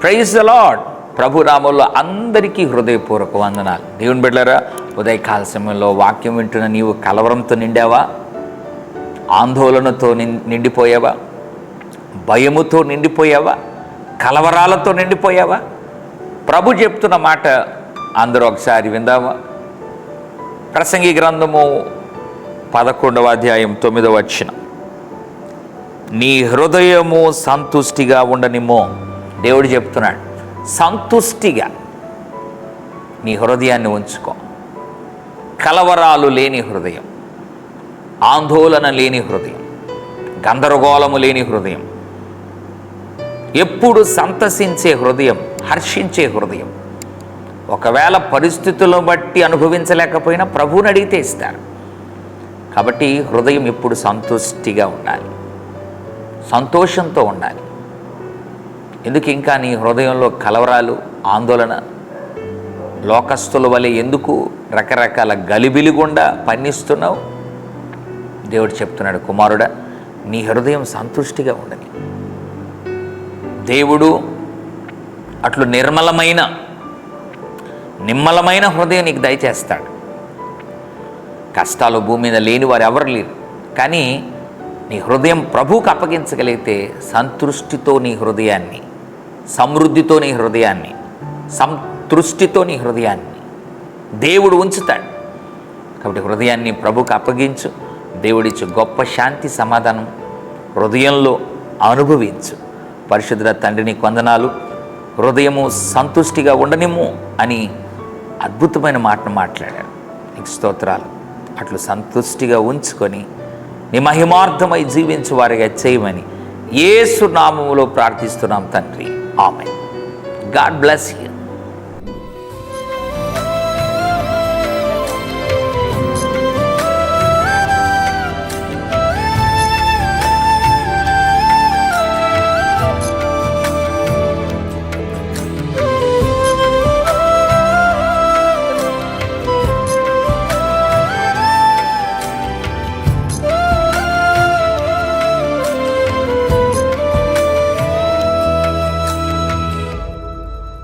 Praise the lord. ప్రభు నామములో అందరికీ హృదయపూర్వక వందనాలు. దేవుని బిడ్డలారా, ఉదయకాల సమయంలో వాక్యం వింటున్న నీవు కలవరంతో నిండావా? ఆందోళనతో నిండిపోయావా? భయముతో నిండిపోయావా? కలవరాలతో నిండిపోయావా? ప్రభు చెప్తున్న మాట అందరూ ఒకసారి విందామా? ప్రసంగి గ్రంథము 11వ అధ్యాయం 9వ వచనం. నీ హృదయము సంతుష్టిగా ఉండనిమ్మో. దేవుడు చెప్తున్నాడు, సంతుష్టిగా నీ హృదయాన్ని ఉంచుకో. కలవరాలు లేని హృదయం, ఆందోళన లేని హృదయం, గందరగోళము లేని హృదయం, ఎప్పుడు సంతసించే హృదయం, హర్షించే హృదయం. ఒకవేళ పరిస్థితులను బట్టి అనుభవించలేకపోయినా ప్రభువుని అడిగితే ఇస్తారు. కాబట్టి హృదయం ఎప్పుడు సంతుష్టిగా ఉండాలి, సంతోషంతో ఉండాలి. ఎందుకు ఇంకా నీ హృదయంలో కలవరాలు, ఆందోళన? లోకస్తుల వలె ఎందుకు రకరకాల గలిబిలి గుండా పన్నిస్తున్నావు? దేవుడు చెప్తున్నాడు, కుమారుడా, నీ హృదయం సంతుష్టిగా ఉండని. దేవుడు అట్లు నిమ్మలమైన హృదయం నీకు దయచేస్తాడు. కష్టాలు భూమి మీద లేని వారు ఎవరు లేరు. కానీ నీ హృదయం ప్రభువుకు అప్పగించగలిగితే సంతృష్టితో నీ హృదయాన్ని, సమృద్ధితో నీ హృదయాన్ని, సంతృష్టితో నీ హృదయాన్ని దేవుడు ఉంచుతాడు. కాబట్టి హృదయాన్ని ప్రభువుకు అప్పగించు. దేవుడిచ్చు గొప్ప శాంతి, సమాధానం హృదయంలో అనుభవించు. పరిశుద్ధ తండ్రిని వందనాలు. హృదయము సంతుష్టిగా ఉండనిమ్ము అని అద్భుతమైన మాటను మాట్లాడారు. నీకు స్తోత్రాలు. అట్లు సంతుష్టిగా ఉంచుకొని నీ మహిమార్థమై జీవించు వారిగా చేయమని యేసు నామములో ప్రార్థిస్తున్నాం తండ్రి. ఆమేన్. God bless you.